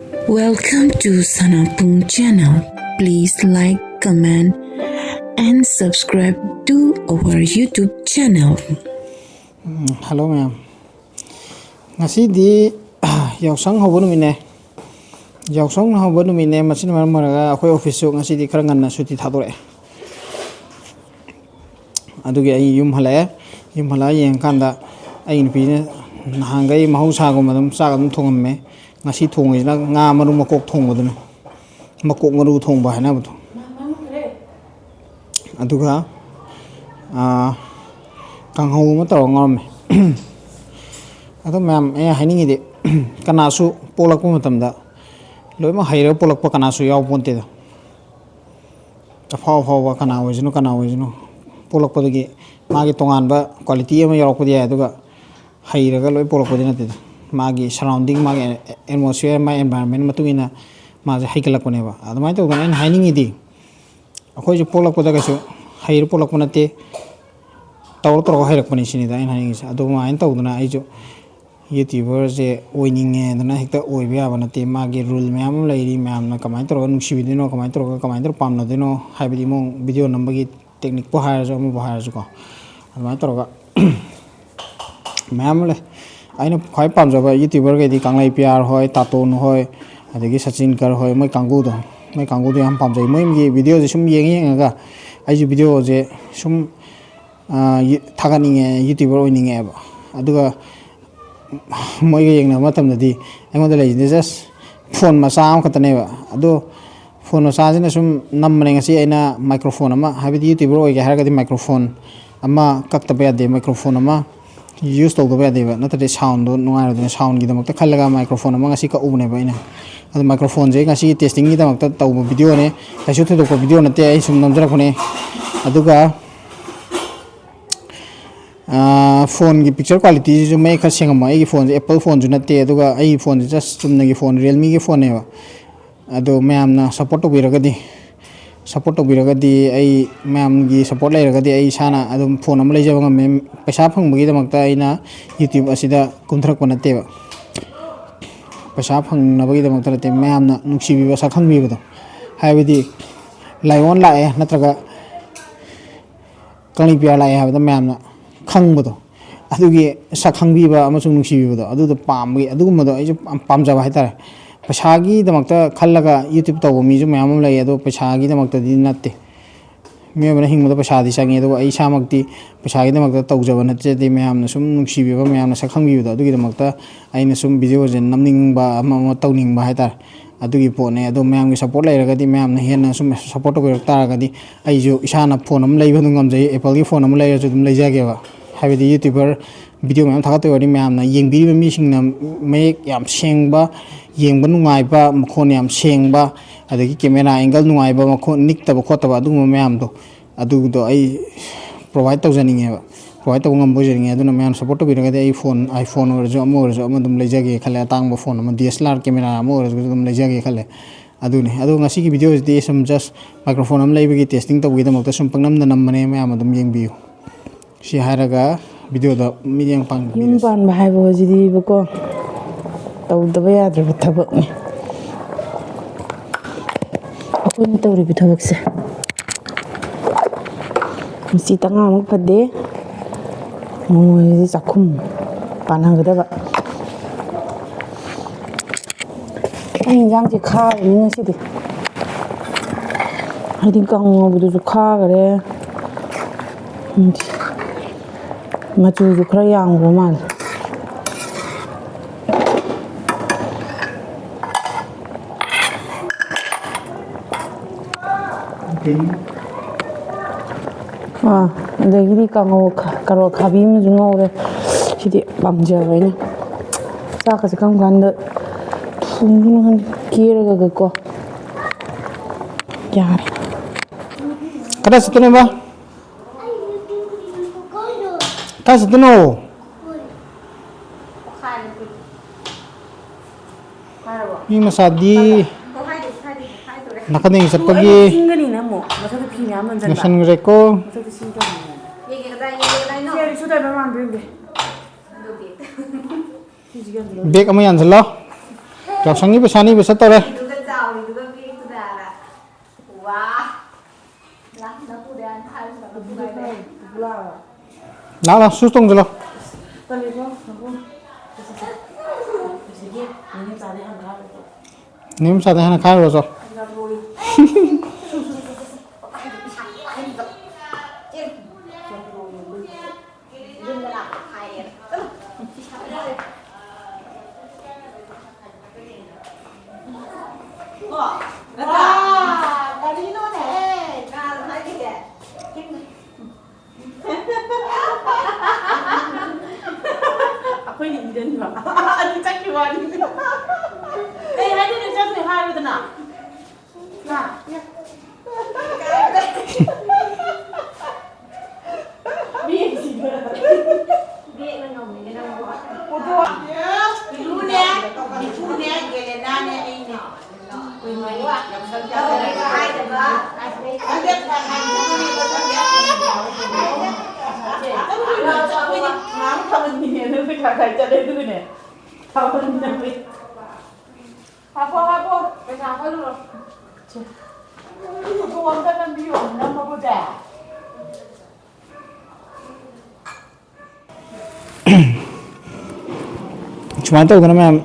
Welcome to Sanapung channel. Please like, comment, and subscribe to our YouTube channel. Hello ma'am. Ngasi di yaoshang hobo numine. Yaoshang hobo numine masin maraga akoi office ngasi di kara nganna suti thadore. Adugi ai yum hala yeng kanda ai nupi nahangai mahausa go madam sa gam thongamme ngasi thongi na nga maru makok thongoduna makok maru thongba hana buto aduga kanghau ma taw ngorme ado ma'am haningi de kanasu polak pa matamda loima haira polak pa kanasu yaw ponte da afaw faw kana wajinu polak pa gi magi tongan ba quality ama yaw ko dia aduga hairaga loi polak pa dina te magi surrounding magi atmosphere my environment matungina ma haikala ko ne ba adumai to gan haningi di akoi je polak pa da ga su hair polak pa nate tawr tawr hairak pani sini da haningi sa aduma ain tawduna ai jo YouTuber je oininge dana hekta oibe aba nate magi rule myam lairi myam na kamai tawr nungsi bidino kamai tawr pamna dino haibidi mong video nambagi technique po hire jo mo hire jo ko adumai tawr ma'am ले आइना खाई पामजब YouTuber के कांगलाई प्यार होय तातोन होय अदगी सचिन कर होय मैं कांगू दो हम पामजै मैं वीडियो जे सुम येंगा आइजु वीडियो जे सुम थागानिंगे यूट्यूबर ओइनिंगे अब अदुगा मैं येंगना मतमदि आइमोद लेजिने जस्ट फोन मसा अम खतनेबा अदो फोन मसा जिना सुम नम्मने ngasi आइना माइक्रोफोन अमा हाबिदि यूट्यूबर ओइगे हारगदि माइक्रोफोन अमा कक्तबा यादे माइक्रोफोन अमा use to the deva not the sound no the sound gidam ta khallaga microphone ma ngasi ka ubne baina adu microphone je ngasi testing gidam ta taw video ne kasu thu ko video na te ai sum namjara khone aduga phone gi picture quality ju mai kha sengam ai phone apple phone ju na te aduga ai phone just chumna gi phone realme gi phone ne ba adu ma'am na support to biragadi support to biragadi ai ma'am gi support lairagadi ai sana adum phone am leijaba ngam paisa phangbi damakta aina youtube asida kumthrak panate ba paisa phangnabagi damakta te ma'am na nungsibi ba sakhangbi ba haibidi laion lae natraga kali pya lae ha da ma'am na khangba do adugi sakhangbi ba amasung nungsibi ba adu da pambi adugum do ai pamjaba haitare पैसागी दमकता खल्लगा YouTube तब मीजु ma'am लई अदो पैसागी दमकता दि नते मेबना हिंगदा पैसादी सांगे अदो आई सामक्ति पैसागी दमकता तौजब नते दि ma'am न सुम नुक्सिबिबा ma'am न सखंबिबदा अदुगी दमकता आइना सुम वीडियो जे नमनिंगबा अमा तौनिंगबा हाइतार अदुगी पोने अदो मैम गी सपोर्ट लैरगदि मैम न हेन सुम सपोर्ट तौबिरक तारगदि आइजु इसाना फोन अम लैबा नुंगमजै एप्पल गी फोन अम लैरजु दुम लैजागेबा हाइबदि यूट्यूबर वीडियो मैम थागत वरी मैम न येंगबिरिबा मिसिंगना मेक याम सेंगबा येंगबा नुंगाइबा मखोन याम सेंगबा अदगी कैमरा एंगल नुंगाइबा मखोन निक्तबा खोतबा अदुगुम मैम दो अदुगदो आई प्रोवाइड तौजनिंगेबा प्रोवाइड तौ ngam bojeringe aduna ma'am support बिरगदि आई फोन आईफोन ओरजो अम दुम लेजागे खले तांगबा फोन अम DSLR कैमरा अम ओरजो दुम लेजागे खले अदुने अदु ngasi gi video is some just microphone am leibagi testing tawgi damakta sum pangnam da nammane ma'am adum yengbiu si haraga video da midiyang pang yum ban ba haibo jidi bako tawdaba yadra thabak ni akoi tawri bi thabak se si tanga mak phade mo sakhum panangda ba ai jang ji kha ni ngasi di hadi kang ngobudu ju kha gare machu ju khra yang ro mal adagidi kango karo khabim jungore sidi bamjawani saka sakam ganda thungnu han kira ga ko yar kada situne ba ta situno ni masadi nakading satpagi nasan greko bag ama yan salo yaoshangni pesani bisa tore lah sus tong jelo nim sa hana khai ro so akwai ni idan ba ani take wa ni eh hadi ne take ha yi dana na ya bi si bi nó ngom ni na ko ko lu ne gele na ne ai ne ko mai wa ya san ja ai da ba ai da ta hai ni ko ta ya maam xamal ni ne no ka ka ja de du ne xamal ni ne hapo pe sa ko lu ko won ta nan bi yo na ma bo da cuma tahu kan mem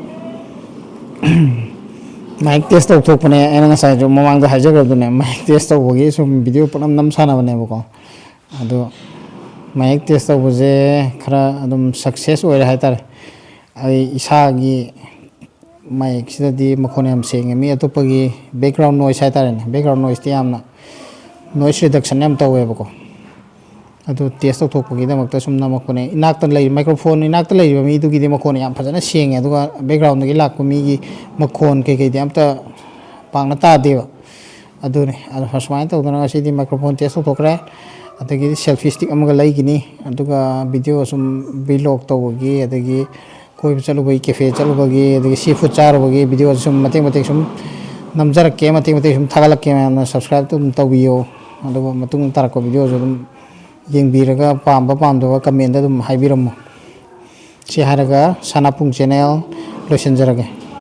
mic test tau pune ena ngasai jo mamang da haja gar dune mic test tau bogi sum video panam nam sana bane boko ado mic test tau boje khara adum success oi hai tar ai isa gi mic sida di makhone am seng mi atopagi background noise hai tar ne background noise ti amna noise reduction am tau e boko ado test tau thokpagi da makta sum namak pune inak tan lei microphone inak tan lei mi du gi di makhone am phajana seng aduga background gi lak mi gi makhon ke ke di amta pangna ta deba adune ado hasmai tau dana si di microphone test tau thokre adagi selfie stick amaga lei gini aduga video sum vlog tau gi adagi koi chalu bai cafe chalu bagi adagi seafood char bagi video sum mateng mateng sum namjar ke mateng mateng sum thagalak ke na subscribe tum tau bio aduga matung tarak ko video sum yengbiraga pamba pamdaba comment da dum haibiram si haraga sanapung channel losenjarage